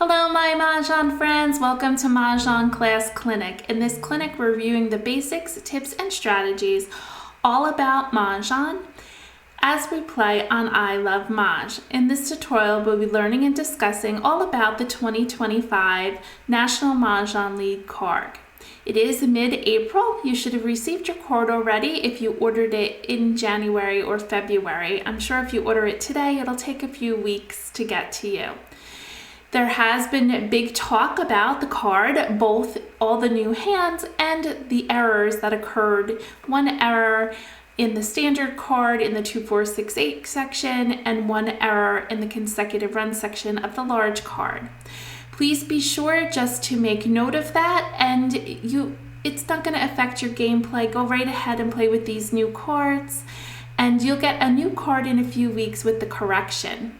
Hello my Mahjong friends, welcome to Mahjong Class Clinic. In this clinic we're reviewing the basics, tips, and strategies all about Mahjong as we play on I Love Maj. In this tutorial we'll be learning and discussing all about the 2025 National Mahjong League card. It is mid-April. You should have received your card already if you ordered it in January or February. I'm sure if you order it today it'll take a few weeks to get to you. There has been big talk about the card, both all the new hands and the errors that occurred. One error in the standard card in the 2468 section and one error in the consecutive run section of the large card. Please be sure just to make note of that, and it's not going to affect your gameplay. Go right ahead and play with these new cards, and you'll get a new card in a few weeks with the correction.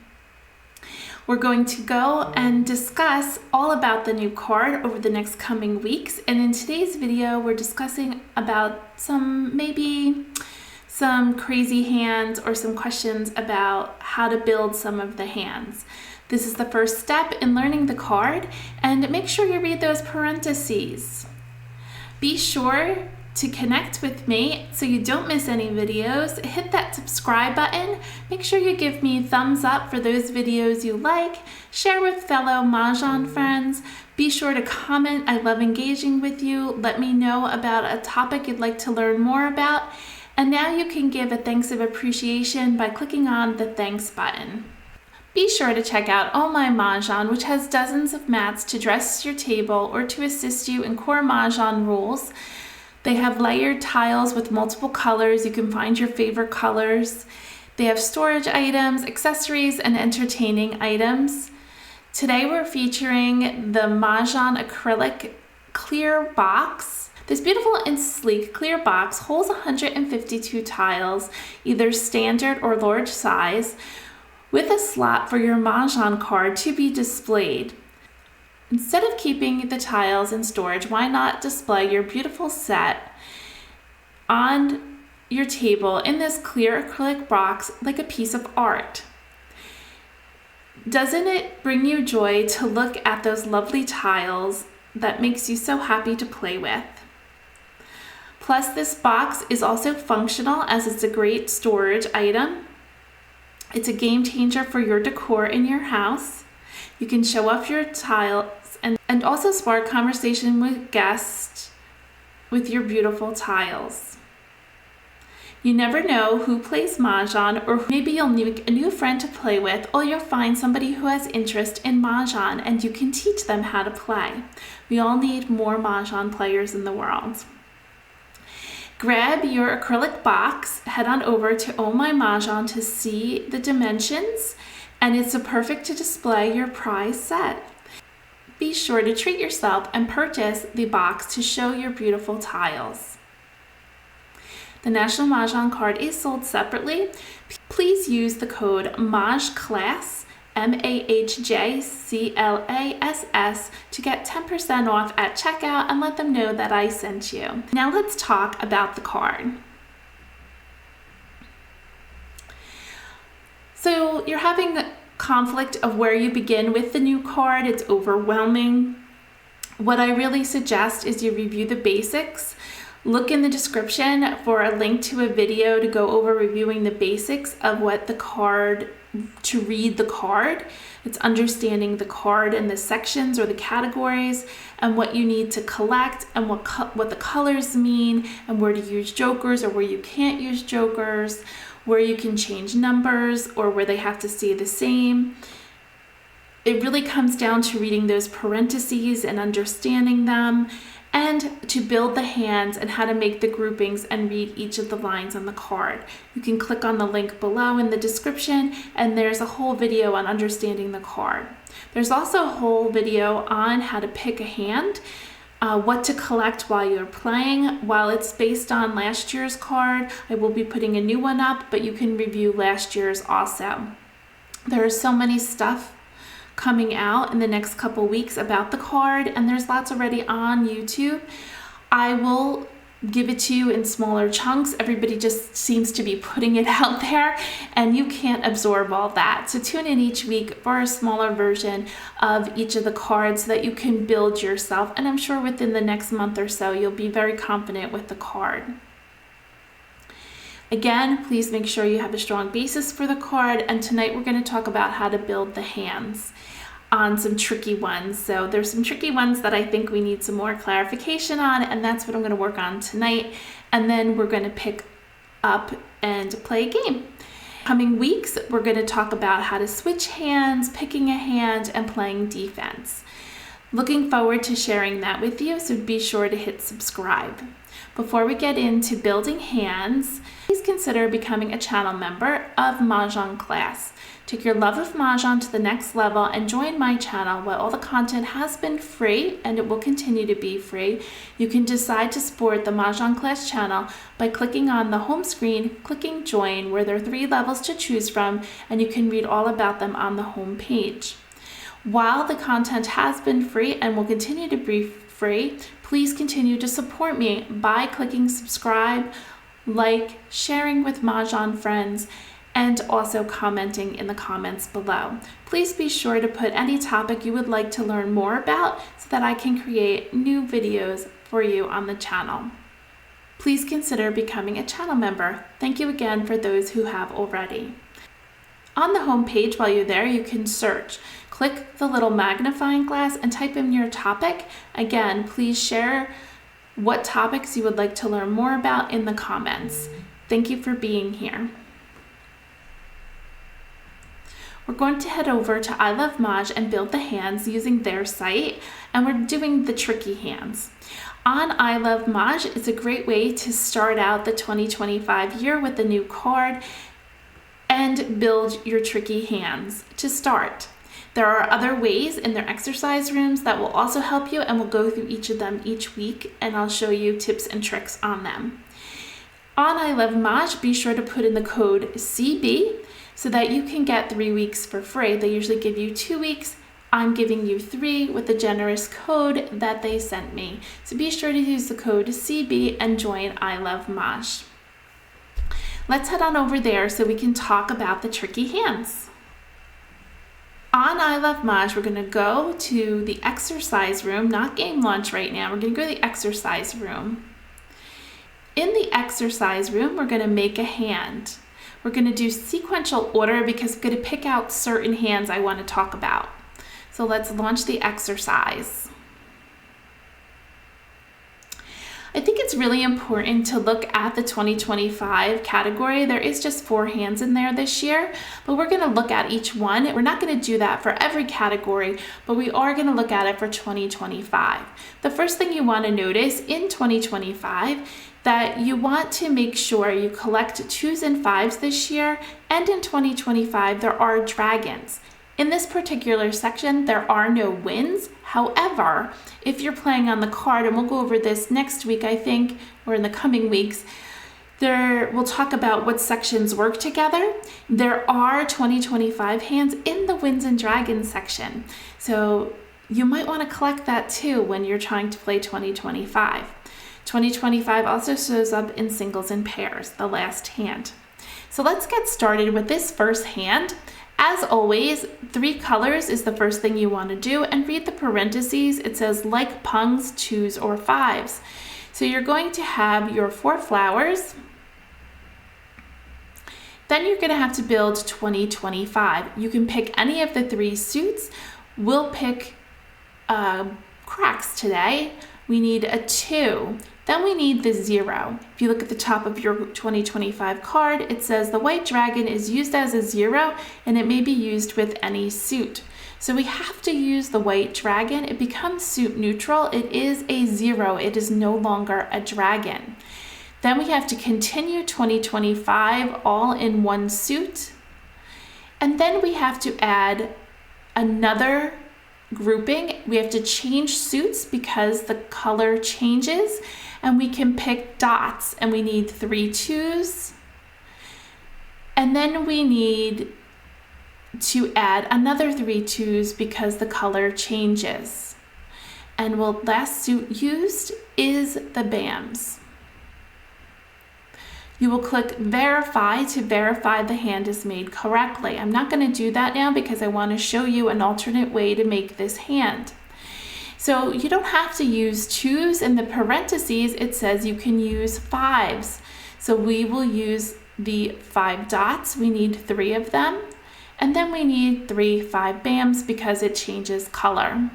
We're going to go and discuss all about the new card over the next coming weeks, and in today's video we're discussing about maybe some crazy hands or some questions about how to build some of the hands. This is the first step in learning the card, and make sure you read those parentheses. Be sure to connect with me so you don't miss any videos. Hit that subscribe button. Make sure you give me a thumbs up for those videos you like. Share with fellow Mahjong friends. Be sure to comment. I love engaging with you. Let me know about a topic you'd like to learn more about. And now you can give a thanks of appreciation by clicking on the thanks button. Be sure to check out Oh My Mahjong, which has dozens of mats to dress your table or to assist you in core Mahjong rules. They have layered tiles with multiple colors. You can find your favorite colors. They have storage items, accessories, and entertaining items. Today we're featuring the Mahjong Acrylic clear box. This beautiful and sleek clear box holds 152 tiles, either standard or large size, with a slot for your Mahjong card to be displayed. Instead of keeping the tiles in storage, why not display your beautiful set on your table in this clear acrylic box like a piece of art? Doesn't it bring you joy to look at those lovely tiles that makes you so happy to play with? Plus, this box is also functional as it's a great storage item. It's a game changer for your decor in your house. You can show off your tiles and also spark conversation with guests with your beautiful tiles. You never know who plays Mahjong, or maybe you'll meet a new friend to play with, or you'll find somebody who has interest in Mahjong and you can teach them how to play. We all need more Mahjong players in the world. Grab your acrylic box, head on over to Oh My Mahjong to see the dimensions, and it's perfect to display your prize set. Be sure to treat yourself and purchase the box to show your beautiful tiles. The National Mahjong card is sold separately. Please use the code MahJongg Class, MahJongklass, to get 10% off at checkout and let them know that I sent you. Now let's talk about the card. So you're having conflict of where you begin with the new card. It's overwhelming. What I really suggest is you review the basics. Look in the description for a link to a video to go over reviewing the basics of what the card, to read the card. It's understanding the card and the sections or the categories and what you need to collect and what the colors mean and where to use jokers or where you can't use jokers, where you can change numbers or where they have to stay the same. It really comes down to reading those parentheses and understanding them, and to build the hands and how to make the groupings and read each of the lines on the card. You can click on the link below in the description and there's a whole video on understanding the card. There's also a whole video on how to pick a hand, what to collect while you're playing. While it's based on last year's card, I will be putting a new one up, but you can review last year's also. There is so many stuff coming out in the next couple weeks about the card, and there's lots already on YouTube. I will give it to you in smaller chunks. Everybody just seems to be putting it out there, and you can't absorb all that. So tune in each week for a smaller version of each of the cards so that you can build yourself. And I'm sure within the next month or so, you'll be very confident with the card. Again, please make sure you have a strong basis for the card. And tonight we're going to talk about how to build the hands on some tricky ones. So there's some tricky ones that I think we need some more clarification on, and that's what I'm going to work on tonight. And then we're going to pick up and play a game. Coming weeks, we're going to talk about how to switch hands, picking a hand, and playing defense. Looking forward to sharing that with you, so be sure to hit subscribe. Before we get into building hands, please consider becoming a channel member of Mah Jongg Class. Take your love of Mahjong to the next level and join my channel. While all the content has been free and it will continue to be free, you can decide to support the Mahjong Class channel by clicking on the home screen, clicking join, where there are 3 levels to choose from, and you can read all about them on the home page. While the content has been free and will continue to be free, please continue to support me by clicking subscribe, like, sharing with Mahjong friends, and also commenting in the comments below. Please be sure to put any topic you would like to learn more about so that I can create new videos for you on the channel. Please consider becoming a channel member. Thank you again for those who have already. On the home page, while you're there, you can search. Click the little magnifying glass and type in your topic. Again, please share what topics you would like to learn more about in the comments. Thank you for being here. We're going to head over to I Love Maj and build the hands using their site, and we're doing the tricky hands. On I Love Maj, it's a great way to start out the 2025 year with a new card and build your tricky hands to start. There are other ways in their exercise rooms that will also help you, and we'll go through each of them each week, and I'll show you tips and tricks on them. On I Love Maj, be sure to put in the code CB so that you can get 3 weeks for free. They usually give you 2 weeks. I'm giving you 3 with the generous code that they sent me. So be sure to use the code CB and join I Love Maj. Let's head on over there so we can talk about the tricky hands. On I Love Maj, we're going to go to the exercise room, not game launch right now. We're going to go to the exercise room. In the exercise room, we're going to make a hand. We're going to do sequential order because I'm going to pick out certain hands I want to talk about. So let's launch the exercise. I think it's really important to look at the 2025 category. There is just 4 hands in there this year, but we're going to look at each one. We're not going to do that for every category, but we are going to look at it for 2025. The first thing you want to notice in 2025 that you want to make sure you collect 2s and 5s this year, and in 2025 there are dragons. In this particular section, there are no wins. However, if you're playing on the card, and we'll go over this next week, I think, or in the coming weeks, we'll talk about what sections work together. There are 2025 hands in the wins and dragons section. So you might want to collect that too when you're trying to play 2025. 2025 also shows up in singles and pairs, the last hand. So let's get started with this first hand. As always, 3 colors is the first thing you want to do, and read the parentheses. It says like pungs, 2s, or 5s. So you're going to have your 4 flowers. Then you're going to have to build 2025. You can pick any of the 3 suits. We'll pick cracks today. We need a 2. Then we need the 0. If you look at the top of your 2025 card, it says the white dragon is used as a 0 and it may be used with any suit. So we have to use the white dragon. It becomes suit neutral. It is a 0. It is no longer a dragon. Then we have to continue 2025 all in 1 suit. And then we have to add another grouping. We have to change suits because the color changes, and we can pick dots, and we need 3 2s, and then we need to add another 3 2s because the color changes. And last suit used is the BAMs. You will click verify to verify the hand is made correctly. I'm not going to do that now because I want to show you an alternate way to make this hand. So you don't have to use 2s. In the parentheses, it says you can use 5s. So we will use the 5 dots. We need 3 of them. And then we need 3 5 bams because it changes color.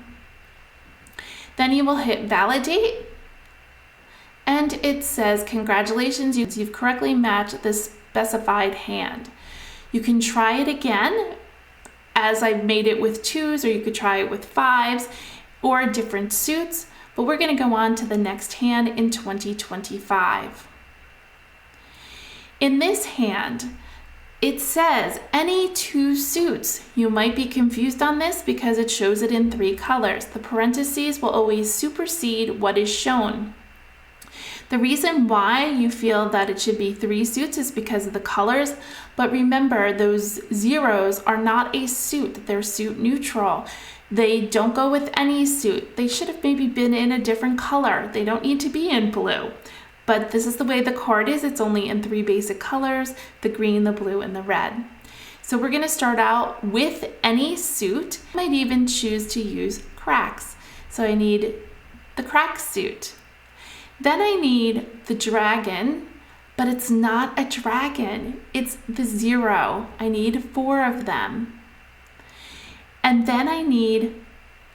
Then you will hit validate. And it says, congratulations, you've correctly matched the specified hand. You can try it again, as I made it with 2s, or you could try it with 5s, or different suits, but we're going to go on to the next hand in 2025. In this hand, it says any 2 suits. You might be confused on this because it shows it in 3 colors. The parentheses will always supersede what is shown. The reason why you feel that it should be 3 suits is because of the colors, but remember those zeros are not a suit, they're suit neutral. They don't go with any suit. They should have maybe been in a different color. They don't need to be in blue. But this is the way the card is. It's only in 3 basic colors, the green, the blue, and the red. So we're gonna start out with any suit. I might even choose to use cracks. So I need the crack suit. Then I need the dragon, but it's not a dragon, it's the 0. I need 4 of them. And then I need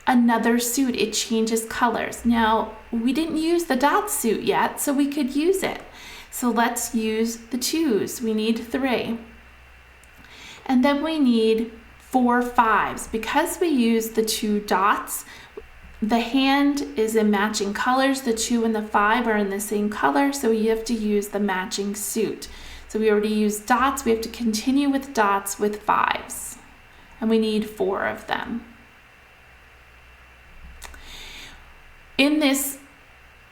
another suit. It changes colors. Now, we didn't use the dot suit yet, so we could use it. So let's use the 2s. We need 3. And then we need 4 5s. Because we use the 2 dots, the hand is in matching colors. The 2 and the 5 are in the same color, so you have to use the matching suit. So we already used dots. We have to continue with dots with 5s. And we need 4 of them. In this,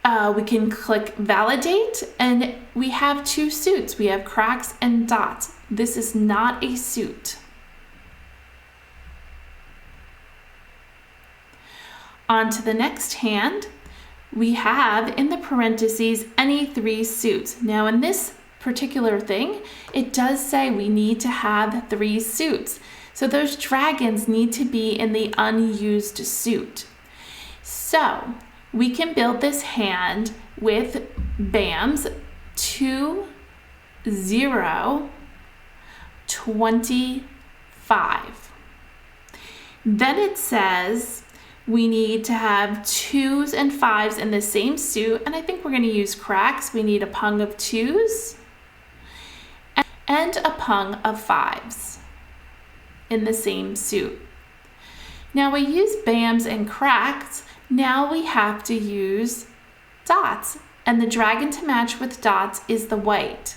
we can click validate, and we have 2 suits. We have cracks and dots. This is not a suit. On to the next hand, we have in the parentheses any 3 suits. Now in this particular thing, it does say we need to have 3 suits. So those dragons need to be in the unused suit. So we can build this hand with BAMs 2, 0, 25. Then it says we need to have 2s and 5s in the same suit, and I think we're going to use cracks. We need a pung of 2s and a pung of 5s in the same suit. Now we use BAMs and cracks. Now we have to use dots, and the dragon to match with dots is the white.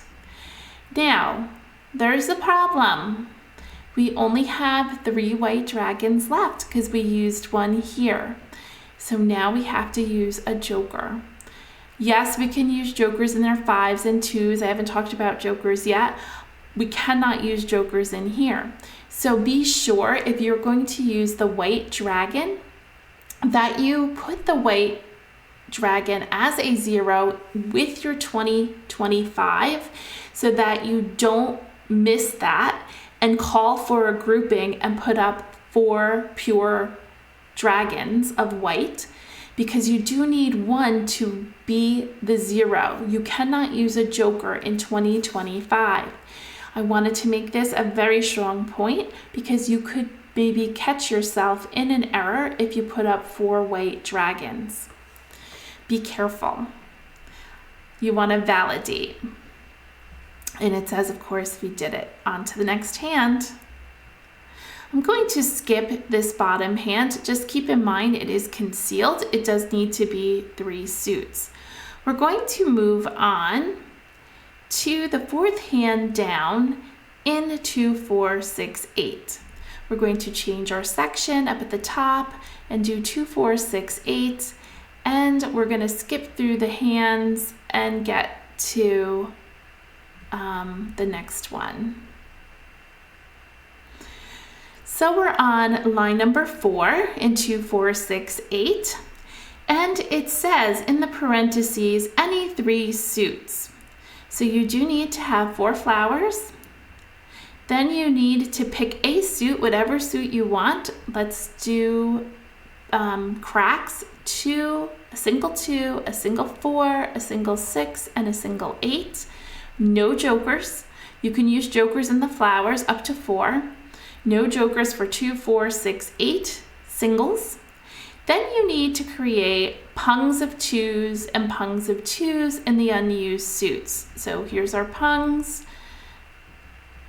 Now, there's a problem. We only have 3 white dragons left because we used 1 here. So now we have to use a joker. Yes, we can use jokers in their 5s and 2s. I haven't talked about jokers yet. We cannot use jokers in here. So be sure if you're going to use the white dragon that you put the white dragon as a 0 with your 2025 so that you don't miss that and call for a grouping and put up 4 pure dragons of white, because you do need 1 to be the 0. You cannot use a joker in 2025. I wanted to make this a very strong point because you could maybe catch yourself in an error if you put up 4 white dragons. Be careful. You want to validate. And it says, of course, we did it. On to the next hand. I'm going to skip this bottom hand. Just keep in mind it is concealed. It does need to be 3 suits. We're going to move on to the 4th hand down in 2, 4, 6, 8. We're going to change our section up at the top and do 2, 4, 6, 8. And we're going to skip through the hands and get to the next one. So we're on line number 4 in 2, 4, 6, 8. And it says in the parentheses, any 3 suits. So you do need to have 4 flowers. Then you need to pick a suit, whatever suit you want. Let's do cracks, 2, a single 2, a single 4, a single 6, and a single 8. No jokers. You can use jokers in the flowers up to 4. No jokers for 2, 4, 6, 8 singles. Then you need to create pungs of 2s and pungs of 2s in the unused suits. So here's our pungs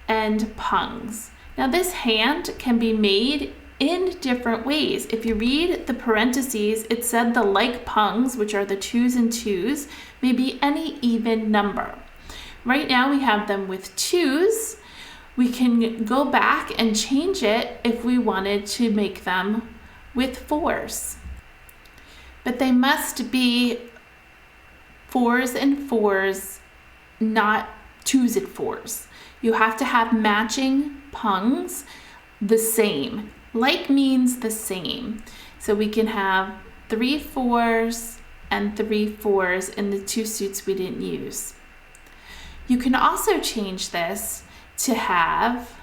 and pungs. Now this hand can be made in different ways. If you read the parentheses, it said the like pungs, which are the 2s and 2s, may be any even number. Right now we have them with 2s. We can go back and change it if we wanted to make them with 4s. But they must be 4s and 4s, not 2s and 4s. You have to have matching pungs the same. Like means the same. So we can have 3 4s and 3 4s in the 2 suits we didn't use. You can also change this to have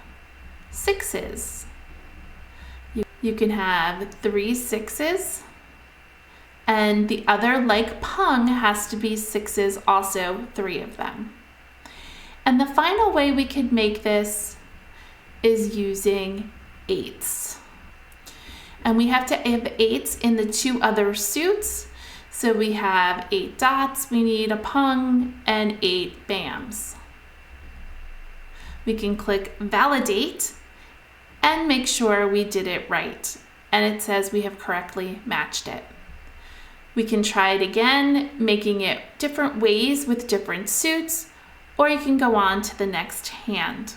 6s. You can have 3 6s, and the other like pung has to be 6s, also 3 of them. And the final way we could make this is using 8s. And we have to have 8s in the 2 other suits. So we have 8 dots, we need a pung, and 8 bams. We can click validate and make sure we did it right. And it says we have correctly matched it. We can try it again, making it different ways with different suits, or you can go on to the next hand.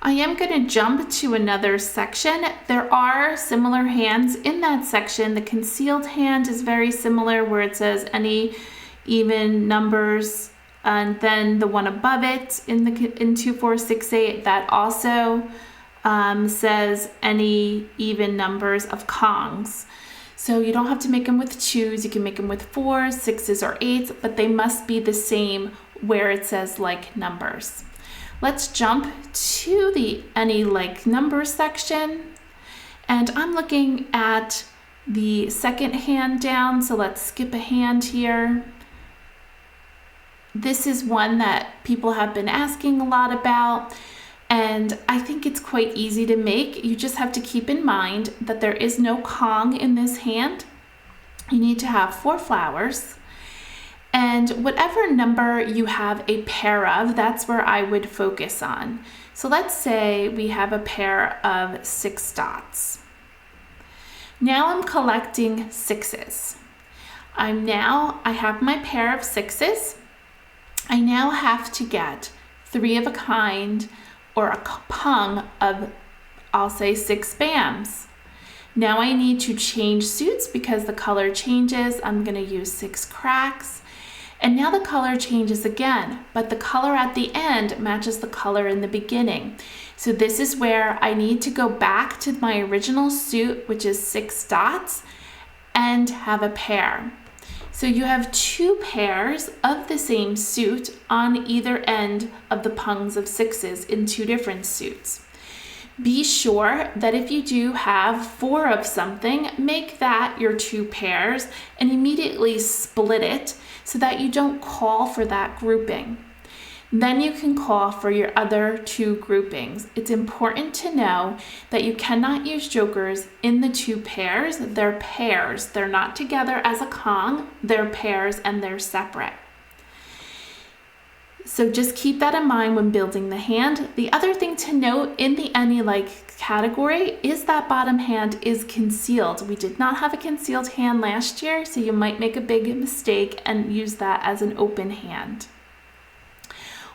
I am going to jump to another section. There are similar hands in that section. The concealed hand is very similar, where it says any even numbers, and then the one above it in 2, 4, 6, 8, that also says any even numbers of kongs. So you don't have to make them with 2s, you can make them with 4s, 6s, or 8s, but they must be the same where it says like numbers. Let's jump to the any like numbers section, and I'm looking at the second hand down, so let's skip a hand here. This is one that people have been asking a lot about, and I think it's quite easy to make. You just have to keep in mind that there is no kong in this hand. You need to have 4 flowers, and whatever number you have a pair of, that's where I would focus on. So let's say we have a pair of 6 dots. Now I'm collecting 6s. I have my pair of 6s. I now have to get 3 of a kind, or a pung of, I'll say 6 bams. Now I need to change suits because the color changes. I'm going to use 6 cracks. And now the color changes again, but the color at the end matches the color in the beginning. So this is where I need to go back to my original suit, which is 6 dots, and have a pair. So you have 2 pairs of the same suit on either end of the pungs of 6s in 2 different suits. Be sure that if you do have 4 of something, make that your 2 pairs and immediately split it so that you don't call for that grouping. Then you can call for your other 2 groupings. It's important to know that you cannot use jokers in the 2 pairs. They're pairs. They're not together as a kong. They're pairs and they're separate. So just keep that in mind when building the hand. The other thing to note in the any like category is that bottom hand is concealed. We did not have a concealed hand last year, so you might make a big mistake and use that as an open hand.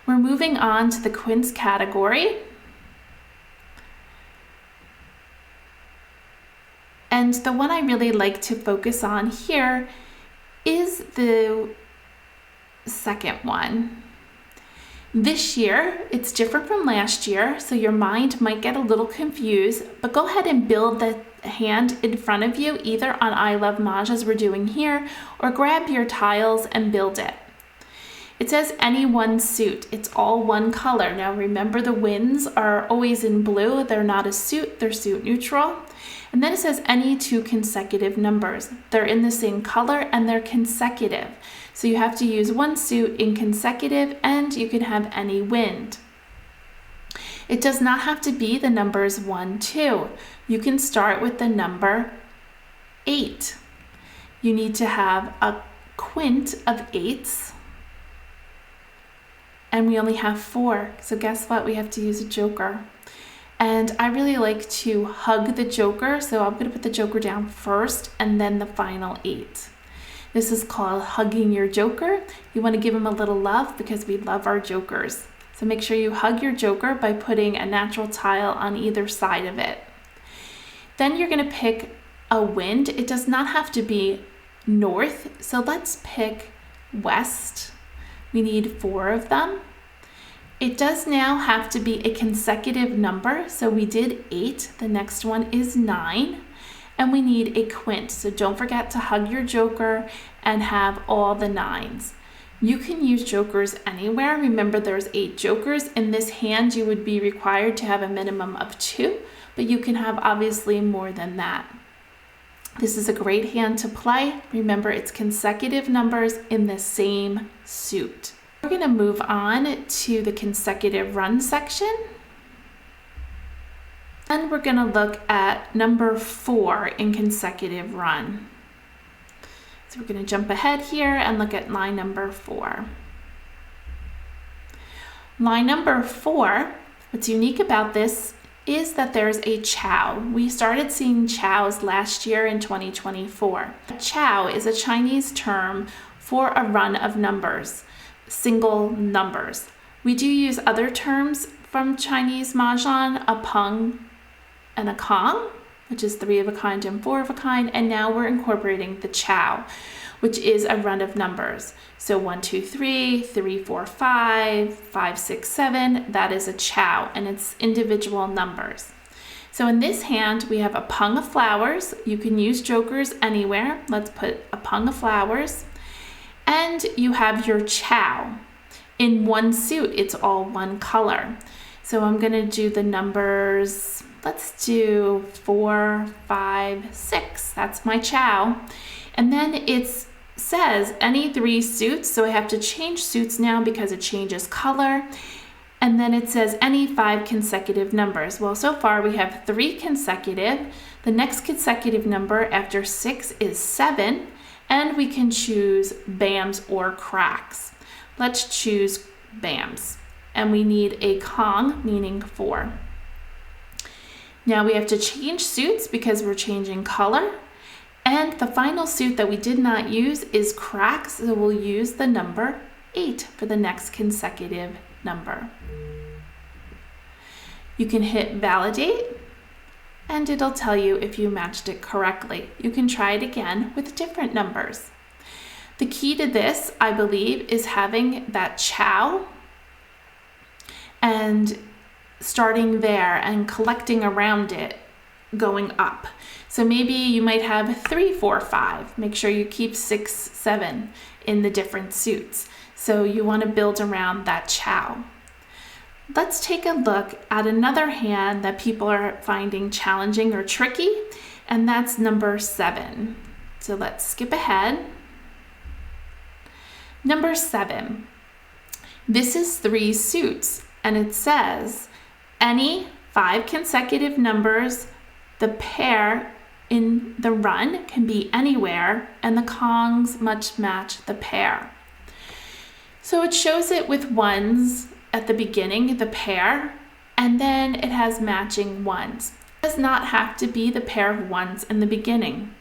We're moving on to the quince category. And the one I really like to focus on here is the second one. This year, it's different from last year, so your mind might get a little confused, but go ahead and build the hand in front of you, either on I Love Maj as we're doing here, or grab your tiles and build it. It says any one suit. It's all one color. Now remember, the winds are always in blue. They're not a suit, they're suit neutral. And then it says any two consecutive numbers. They're in the same color and they're consecutive. So you have to use one suit in consecutive, and you can have any wind. It does not have to be the numbers 1, 2. You can start with the number 8. You need to have a quint of 8s. And we only have 4. So guess what? We have to use a joker. And I really like to hug the joker. So I'm going to put the joker down first and then the final 8. This is called hugging your joker. You want to give him a little love because we love our jokers. So make sure you hug your joker by putting a natural tile on either side of it. Then you're going to pick a wind. It does not have to be north. So let's pick west. We need 4 of them. It does now have to be a consecutive number. So we did 8. The next one is 9. And we need a quint. So don't forget to hug your joker and have all the 9s. You can use jokers anywhere. Remember, there's 8 jokers. In this hand, you would be required to have a minimum of 2, but you can have obviously more than that. This is a great hand to play. Remember, it's consecutive numbers in the same suit. We're going to move on to the consecutive run section. And we're going to look at number 4 in consecutive run. So we're going to jump ahead here and look at line number 4. Line number 4, what's unique about this is that there's a chow. We started seeing chows last year in 2024. A chow is a Chinese term for a run of numbers, single numbers. We do use other terms from Chinese Mahjong, a peng and a kong, which is 3 of a kind and 4 of a kind, and now we're incorporating the chow, which is a run of numbers. So 1, 2, 3, 3, 4, 5, 5, 6, 7, that is a chow, and it's individual numbers. So in this hand, we have a peng of flowers. You can use jokers anywhere. Let's put a peng of flowers. And you have your chow. In one suit, it's all one color. So I'm gonna do the numbers. Let's do 4, 5, 6. That's my chow. And then it says any 3 suits. So I have to change suits now because it changes color. And then it says any 5 consecutive numbers. Well, so far we have 3 consecutive. The next consecutive number after 6 is 7. And we can choose bams or cracks. Let's choose bams. And we need a kong, meaning 4. Now we have to change suits because we're changing color. And the final suit that we did not use is cracks, so we'll use the number 8 for the next consecutive number. You can hit validate, and it'll tell you if you matched it correctly. You can try it again with different numbers. The key to this, I believe, is having that chow and starting there and collecting around it, going up. So maybe you might have 3, 4, 5. Make sure you keep 6, 7 in the different suits. So you want to build around that chow. Let's take a look at another hand that people are finding challenging or tricky, and that's number 7. So let's skip ahead. Number 7. This is 3 suits, and it says any 5 consecutive numbers. The pair in the run can be anywhere, and the kongs must match the pair. So it shows it with 1s at the beginning, the pair, and then it has matching 1s. It does not have to be the pair of 1s in the beginning.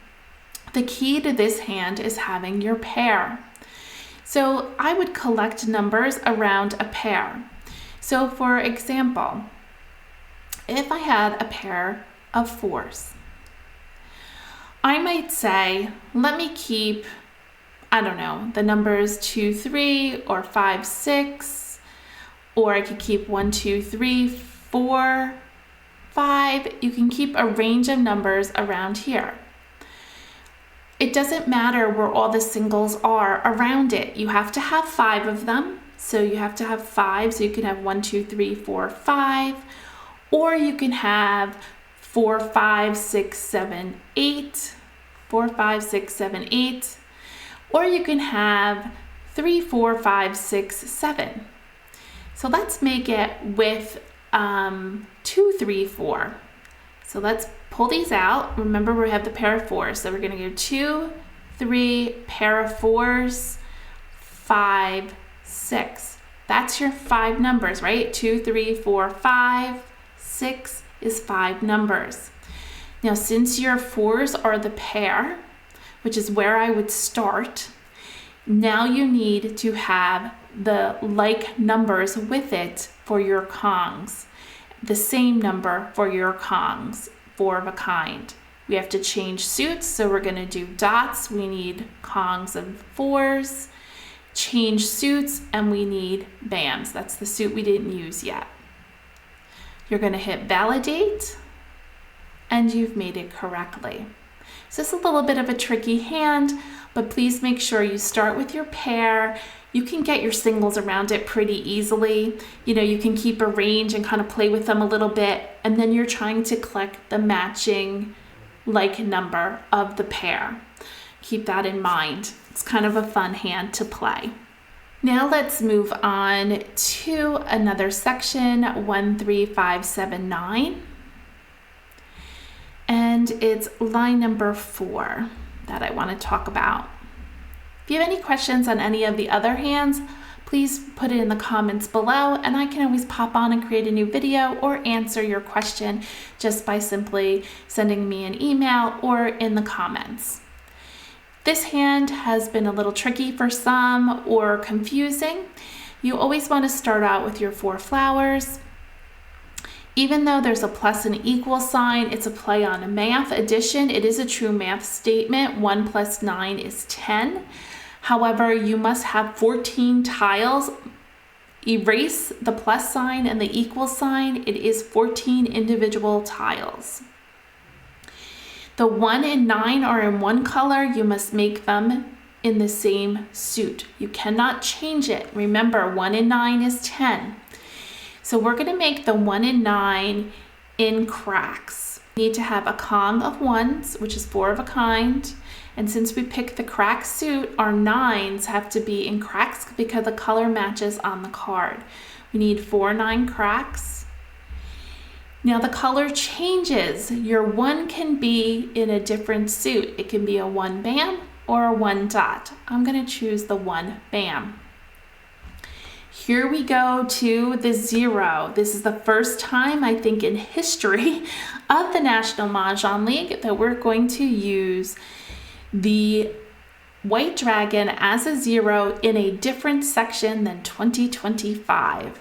The key to this hand is having your pair. So I would collect numbers around a pair. So for example, if I had a pair of 4s, I might say, let me keep, I don't know, the numbers 2, 3, or 5, 6, or I could keep 1, 2, 3, 4, 5. You can keep a range of numbers around here. It doesn't matter where all the singles are around it. You have to have 5 of them. So you have to have 5. So you can have 1, 2, 3, 4, 5. Or you can have 4, 5, 6, 7, 8. 4, 5, 6, 7, 8. Or you can have 3, 4, 5, 6, 7. So let's make it with 2, 3, 4. So let's pull these out. Remember, we have the pair of 4s. So we're going to go 2, 3, pair of 4s, 5, 6. That's your 5 numbers, right? 2, 3, 4, 5, 6 is 5 numbers. Now, since your 4s are the pair, which is where I would start, now you need to have the like numbers with it for your Kongs. The same number for your Kongs, 4 of a kind. We have to change suits, so we're going to do dots. We need Kongs of 4s. Change suits, and we need BAMs. That's the suit we didn't use yet. You're going to hit validate, and you've made it correctly. So it's a little bit of a tricky hand, but please make sure you start with your pair. You can get your singles around it pretty easily. You know, you can keep a range and kind of play with them a little bit, and then you're trying to collect the matching like number of the pair. Keep that in mind. It's kind of a fun hand to play. Now let's move on to another section, 1, 3, 5, 7, 9. And it's line number 4 that I want to talk about. If you have any questions on any of the other hands, please put it in the comments below, and I can always pop on and create a new video or answer your question just by simply sending me an email or in the comments. This hand has been a little tricky for some or confusing. You always want to start out with your 4 flowers. Even though there's a plus and equal sign, it's a play on a math addition. It is a true math statement. 1 plus 9 is 10. However, you must have 14 tiles. Erase the plus sign and the equal sign. It is 14 individual tiles. The 1 and 9 are in one color. You must make them in the same suit. You cannot change it. Remember, 1 and 9 is 10. So we're going to make the 1 and 9 in cracks. We need to have a Kong of 1s, which is 4 of a kind. And since we picked the crack suit, our 9s have to be in cracks because the color matches on the card. We need 4 9 cracks. Now the color changes. Your 1 can be in a different suit. It can be a 1 BAM or a 1 dot. I'm going to choose the 1 BAM. Here we go to the 0. This is the first time, I think, in history of the National Mahjong League that we're going to use the white dragon as a 0 in a different section than 2025.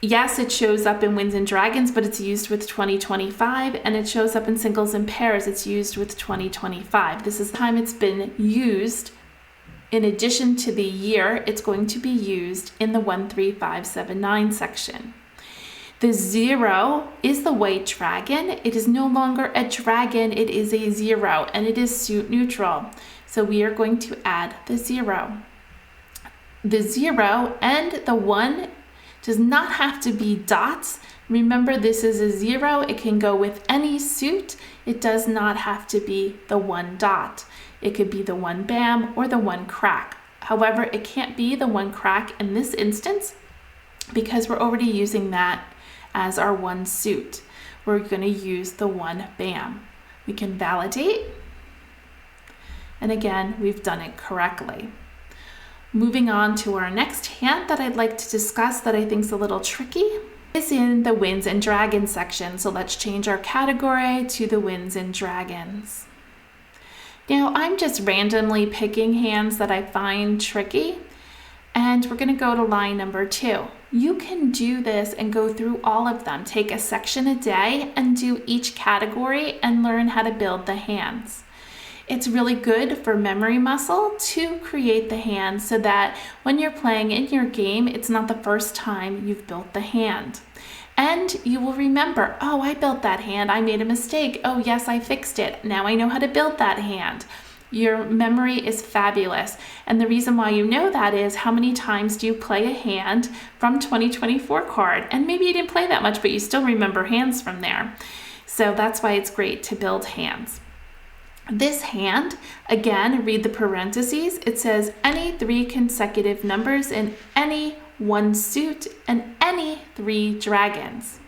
Yes, it shows up in Winds and Dragons, but it's used with 2025, and it shows up in singles and pairs. It's used with 2025. This is the time it's been used. In addition to the year, it's going to be used in the 1, 3, 5, 7, 9 section. The 0 is the white dragon. It is no longer a dragon, it is a 0, and it is suit neutral. So we are going to add the 0. The 0 and the 1 does not have to be dots. Remember, this is a 0. It can go with any suit. It does not have to be the 1 dot. It could be the 1 BAM or the 1 crack. However, it can't be the 1 crack in this instance because we're already using that as our 1 suit. We're going to use the 1 BAM. We can validate. And again, we've done it correctly. Moving on to our next hand that I'd like to discuss that I think is a little tricky is in the Winds and Dragons section. So let's change our category to the Winds and Dragons. Now I'm just randomly picking hands that I find tricky, and we're going to go to line number 2. You can do this and go through all of them. Take a section a day and do each category and learn how to build the hands. It's really good for memory muscle to create the hand so that when you're playing in your game, it's not the first time you've built the hand. And you will remember, oh, I built that hand. I made a mistake. Oh, yes, I fixed it. Now I know how to build that hand. Your memory is fabulous. And the reason why you know that is how many times do you play a hand from 2024 card? And maybe you didn't play that much, but you still remember hands from there. So that's why it's great to build hands. This hand, again, read the parentheses. It says any 3 consecutive numbers in any 1 suit and any 3 dragons.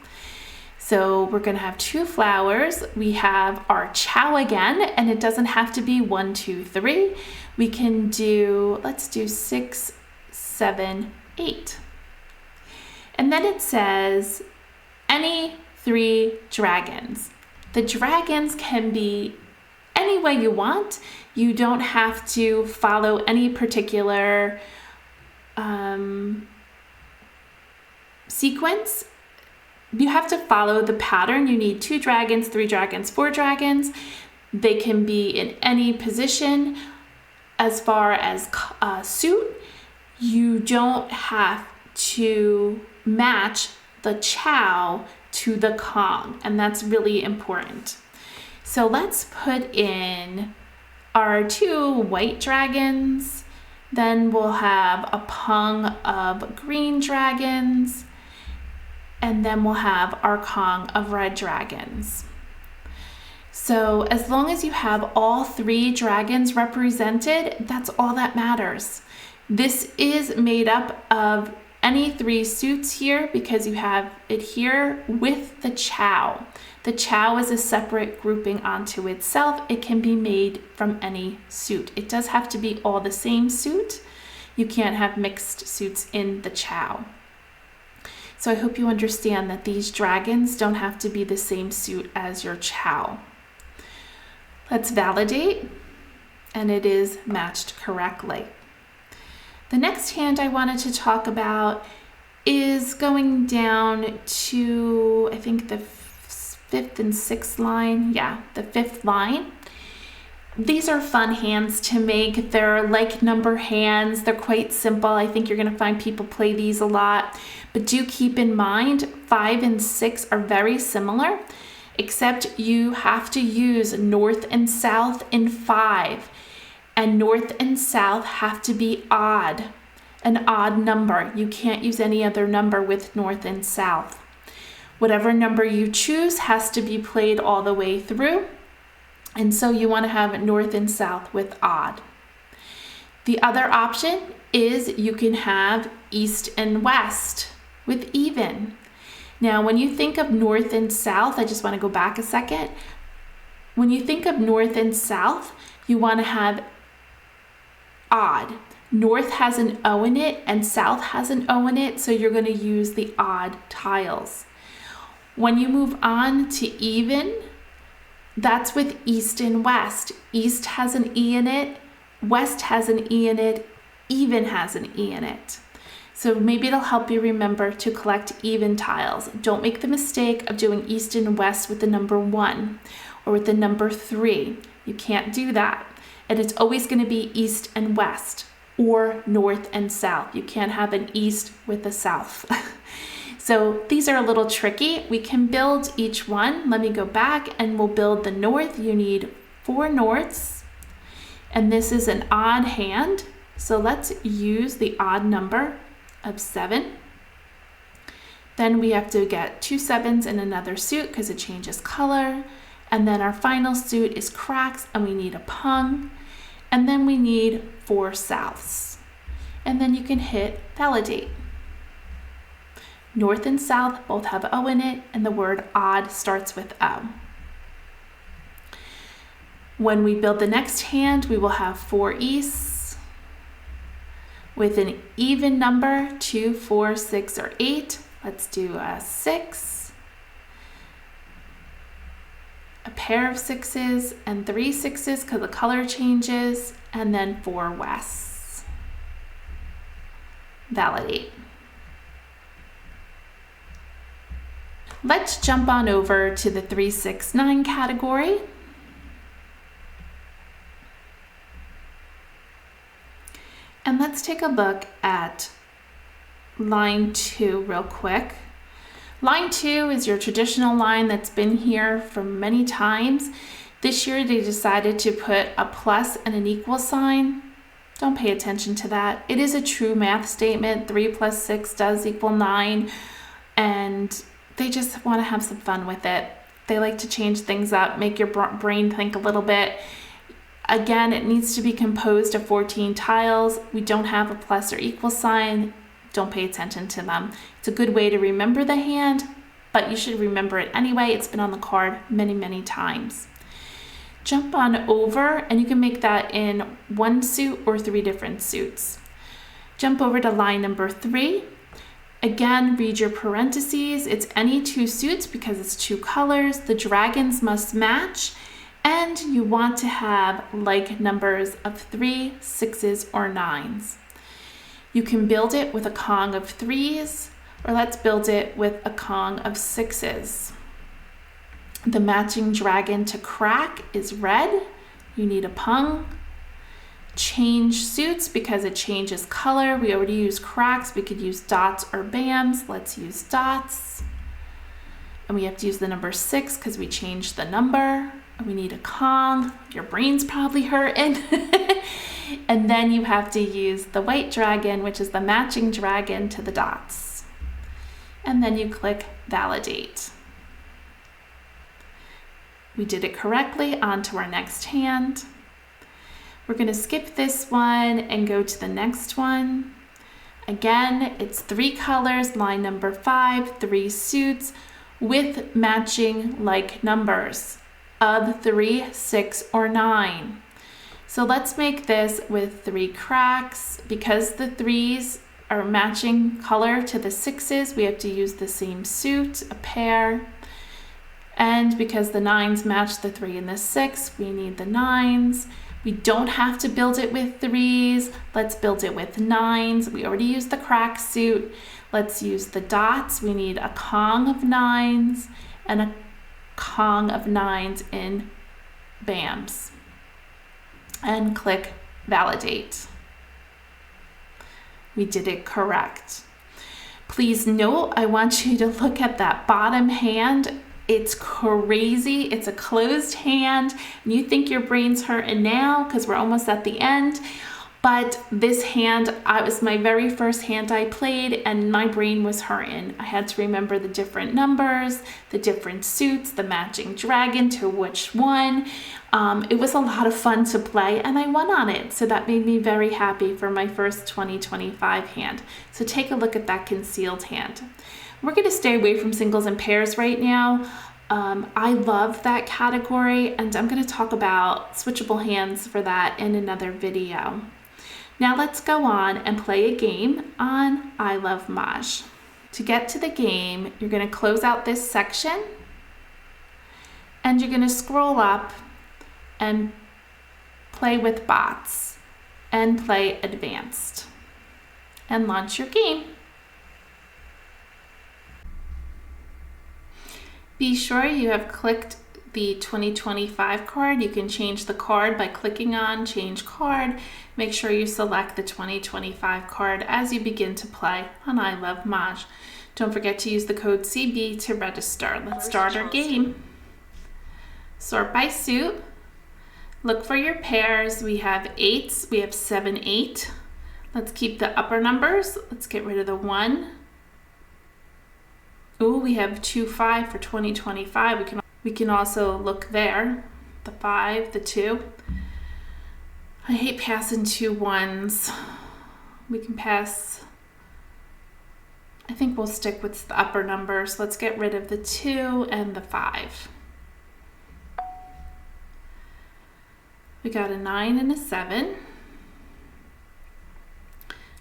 So we're going to have 2 flowers. We have our chow again, and it doesn't have to be 1, 2, 3. We can do, let's do 6, 7, 8. And then it says any 3 dragons. The dragons can be any way you want. You don't have to follow any particular sequence. You have to follow the pattern. You need 2 dragons, 3 dragons, 4 dragons. They can be in any position. As far as suit, you don't have to match the chow to the Kong, and that's really important. So let's put in our 2 white dragons. Then we'll have a pung of green dragons. And then we'll have our Kong of red dragons. So as long as you have all 3 dragons represented, that's all that matters. This is made up of any 3 suits here because you have it here with the chow. The chow is a separate grouping onto itself. It can be made from any suit. It does have to be all the same suit. You can't have mixed suits in the chow. So I hope you understand that these dragons don't have to be the same suit as your chow. Let's validate, and it is matched correctly. The next hand I wanted to talk about is going down to, I think, the 5th and 6th line. Yeah, the 5th line. These are fun hands to make. They're like number hands. They're quite simple. I think you're going to find people play these a lot. But do keep in mind, 5 and 6 are very similar, except you have to use north and south in 5. And north and south have to be odd, an odd number. You can't use any other number with north and south. Whatever number you choose has to be played all the way through. And so you want to have north and south with odd. The other option is you can have east and west with even. Now, when you think of north and south, I just want to go back a second. When you think of north and south, you want to have odd. North has an O in it and south has an O in it, so you're going to use the odd tiles. When you move on to even, that's with east and west. East has an E in it, west has an E in it, even has an E in it. So maybe it'll help you remember to collect even tiles. Don't make the mistake of doing east and west with the number 1 or with the number 3. You can't do that. And it's always going to be east and west or north and south. You can't have an east with a south. So these are a little tricky. We can build each one. Let me go back and we'll build the north. You need 4 norths. And this is an odd hand. So let's use the odd number of 7. Then we have to get 2 7s in another suit because it changes color. And then our final suit is cracks and we need a pung. And then we need 4 souths. And then you can hit validate. North and south both have O in it, and the word odd starts with O. When we build the next hand, we will have 4 easts with an even number, 2, 4, 6, or 8. Let's do a 6, a pair of 6s, and 3 6s because the color changes, and then 4 wests. Validate. Let's jump on over to the 3, 6, 9 category. And let's take a look at line 2 real quick. Line 2 is your traditional line that's been here for many times. This year they decided to put a plus and an equal sign. Don't pay attention to that. It is a true math statement. 3 plus 6 does equal 9. And they just want to have some fun with it. They like to change things up, make your brain think a little bit. Again, it needs to be composed of 14 tiles. We don't have a plus or equal sign. Don't pay attention to them. It's a good way to remember the hand, but you should remember it anyway. It's been on the card many, many times. Jump on over, and you can make that in one suit or 3 different suits. Jump over to line number 3. Again, read your parentheses. It's any 2 suits because it's 2 colors. The dragons must match, and you want to have like numbers of 3, 6s, or 9s. You can build it with a Kong of 3s, or let's build it with a Kong of 6s. The matching dragon to crack is red. You need a pung. Change suits because it changes color. We already used cracks. We could use dots or bams. Let's use dots. And we have to use the number 6 because we changed the number. And we need a Kong. Your brain's probably hurting. And then you have to use the white dragon, which is the matching dragon to the dots. And then you click validate. We did it correctly. On to our next hand. We're going to skip this one and go to the next one. Again, it's 3 colors, line number 5, 3 suits with matching like numbers of 3, 6, or 9. So let's make this with 3 cracks. Because the 3s are matching color to the 6s, we have to use the same suit, a pair. And because the 9s match the 3 and the 6, we need the 9s. We don't have to build it with 3s. Let's build it with 9s. We already used the crack suit. Let's use the dots. We need a Kong of 9s and a Kong of 9s in bams. And click validate. We did it correct. Please note, I want you to look at that bottom hand. It's crazy. It's a closed hand. And you think your brain's hurting now because we're almost at the end. But this hand, it was my very first hand I played, and my brain was hurting. I had to remember the different numbers, the different suits, the matching dragon to which one. It was a lot of fun to play, and I won on it. So that made me very happy for my first 2025 hand. So take a look at that concealed hand. We're going to stay away from singles and pairs right now. I love that category, and I'm going to talk about switchable hands for that in another video. Now let's go on and play a game on I Love Maj. To get to the game, you're going to close out this section, and you're going to scroll up and play with bots and play advanced and launch your game. Be sure you have clicked the 2025 card. You can change the card by clicking on change card. Make sure you select the 2025 card as you begin to play on I Love Maj. Don't forget to use the code CB to register. Let's start our game. Sort by suit. Look for your pairs. We have 8s. We have 7, 8. Let's keep the upper numbers. Let's get rid of the 1. Ooh, we have 2, 5 for 2025. We can also look there. The 5, the 2. I hate passing 2 1s. We can pass. I think we'll stick with the upper numbers. Let's get rid of the 2 and the 5. We got a 9 and a 7.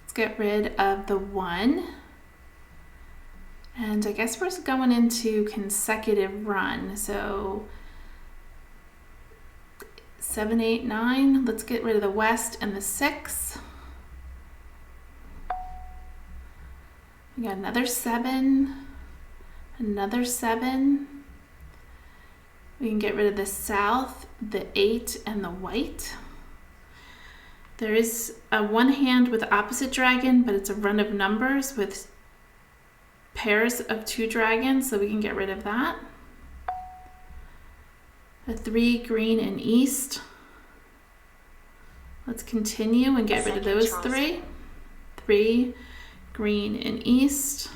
Let's get rid of the 1. And I guess we're going into consecutive run. So 7, 8, 9. Let's get rid of the west and the 6. We got another 7, another 7. We can get rid of the south, the 8, and the white. There is a one hand with opposite dragon, but it's a run of numbers with pairs of 2 dragons, so we can get rid of that. A 3 green and east. Let's continue and get rid of those 3. 3 green and east.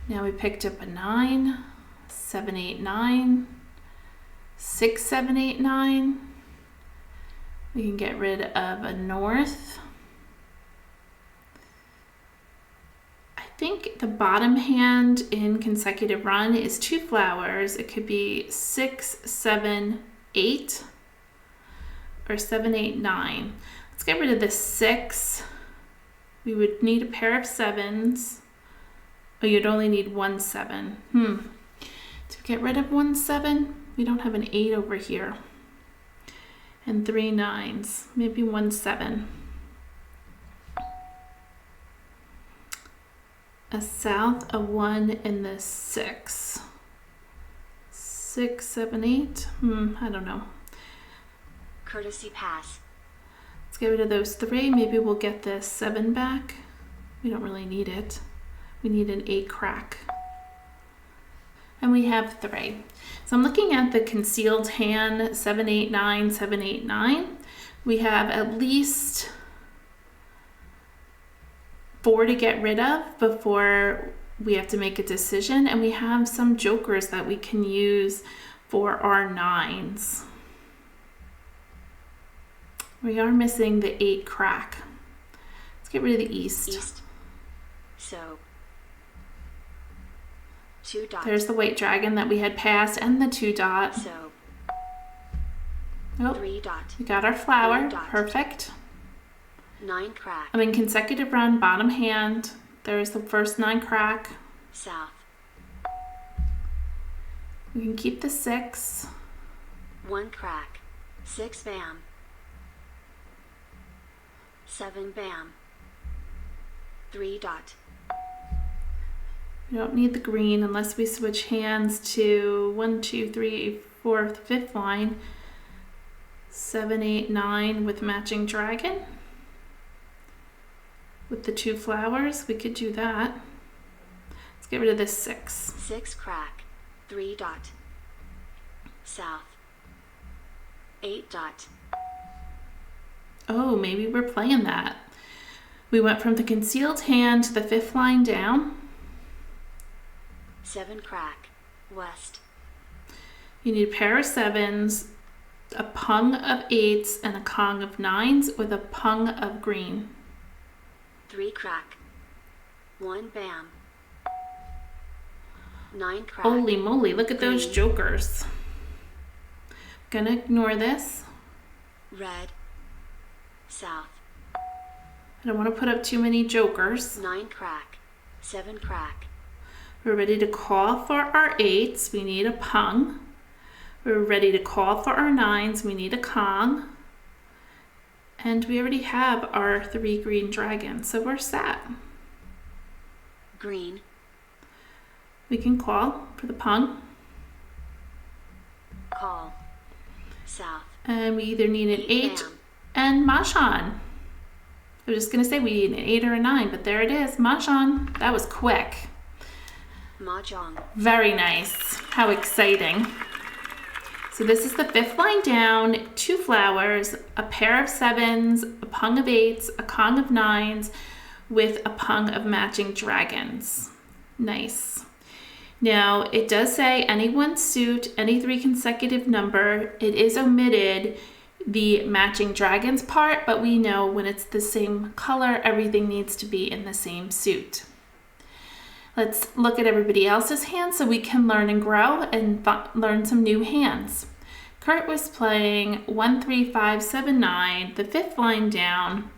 Now we picked up a 9, 7, 8, 9, 6, 7, 8, 9. We can get rid of a north. I think the bottom hand in consecutive run is 2 flowers. It could be 6, 7, 8, or 7, 8, 9. Let's get rid of the 6. We would need a pair of 7s. Oh, you'd only need 1 7. To get rid of 1 7, we don't have an 8 over here. And 3 9s, maybe 1 7. A south, a 1, and the 6. 6, 7, 8. I don't know. Courtesy pass. Let's get rid of those 3. Maybe we'll get the 7 back. We don't really need it. We need an 8 crack. And we have 3. So I'm looking at the concealed hand, 7, 8, 9, 7, 8, 9. We have at least 4 to get rid of before we have to make a decision. And we have some jokers that we can use for our 9s. We are missing the 8 crack. Let's get rid of the east. So 2 dots. There's the white dragon that we had passed and the 2 dot. So 3 dot. We got our flower. Dot. Perfect. 9 crack. I'm in consecutive run, bottom hand. There's the first 9 crack. South. We can keep the 6. 1 crack. 6 bam. 7 bam. 3 dot. We don't need the green unless we switch hands to 1, 2, 3, 4, 5th line. 7, 8, 9 with matching dragon. With the 2 flowers, we could do that. Let's get rid of this 6. 6 crack. 3 dot. South. 8 dot. Oh, maybe we're playing that. We went from the concealed hand to the 5th line down. 7 crack. West. You need a pair of 7s, a pung of 8s, and a kong of 9s with a pung of green. 3 crack. 1 bam. 9 crack. Holy moly, look at those Green. jokers. Gonna ignore this. Red. South. I don't want to put up too many jokers. 9 crack. 7 crack. We're ready to call for our 8s. We need a pung. We're ready to call for our 9s. We need a kong. And we already have our 3 green dragons, so we're set. Green. We can call for the pung. Call. South. And we either need an 8 bam. and MahJongg. I was just going to say we need an 8 or a 9, but there it is, MahJongg. That was quick. MahJongg. Very nice. How exciting. So this is the 5th line down, 2 flowers, a pair of 7s, a pung of 8s, a kong of 9s, with a pung of matching dragons. Nice. Now, it does say any one suit, any 3 consecutive number. It is omitted the matching dragons part, but we know when it's the same color, everything needs to be in the same suit. Let's look at everybody else's hands so we can learn and grow and learn some new hands. Kurt was playing 1, 3, 5, 7, 9, the 5th line down.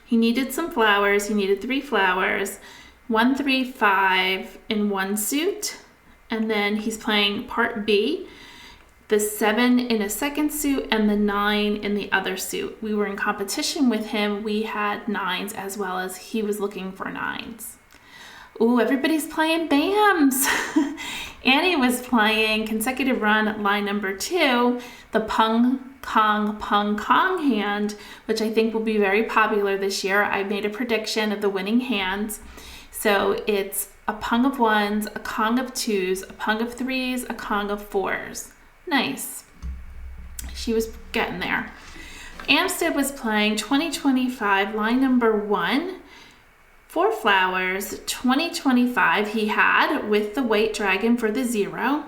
He needed some flowers. He needed 3 flowers, 1, 3, 5 in one suit. And then he's playing part B, the 7 in a second suit and the 9 in the other suit. We were in competition with him. We had 9s as well as he was looking for 9s. Ooh, everybody's playing BAMs. Annie was playing consecutive run line number 2, the pung kong hand, which I think will be very popular this year. I made a prediction of the winning hands. So it's a pung of 1s, a kong of 2s, a pung of 3s, a kong of 4s. Nice. She was getting there. Amstead was playing 2025 line number 1, 4 flowers. 2025 he had with the white dragon for the 0.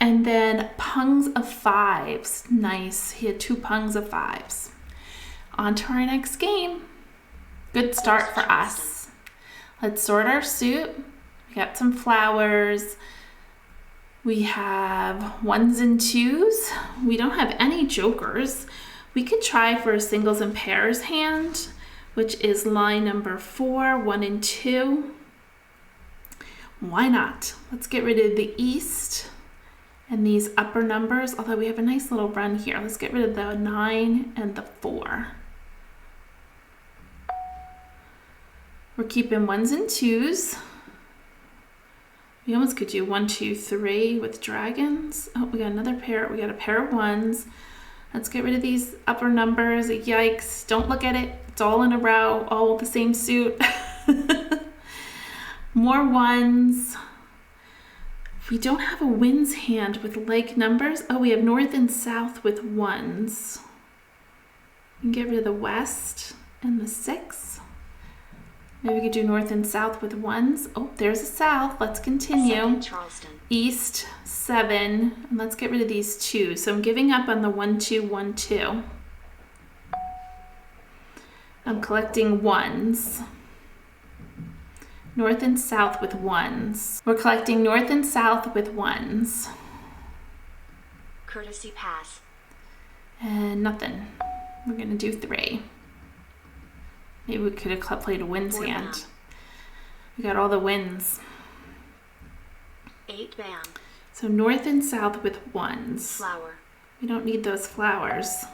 And then pungs of 5s. Nice. He had 2 pungs of 5s. On to our next game. Good start for us. Let's sort our suit. We got some flowers. We have 1s and 2s. We don't have any jokers. We could try for a singles and pairs hand, which is line number 4, 1 and 2. Why not? Let's get rid of the east and these upper numbers, although we have a nice little run here. Let's get rid of the 9 and the 4. We're keeping 1s and 2s. We almost could do 1, 2, 3 with dragons. Oh, we got another pair. We got a pair of 1s. Let's get rid of these upper numbers. Yikes. Don't look at it. It's all in a row, all the same suit. More 1s. We don't have a winds hand with like numbers. Oh, we have north and south with 1s. We can get rid of the west and the 6. Maybe we could do north and south with 1s. Oh, there's a south. Let's continue. East, 7. And let's get rid of these 2. So I'm giving up on the 1, 2, 1, 2. I'm collecting 1s. North and south with 1s. We're collecting north and south with 1s. Courtesy pass. And nothing. We're going to do 3. Maybe we could have played a winds hand. We got all the winds. 8 bam. So north and south with 1s. Flower. We don't need those flowers.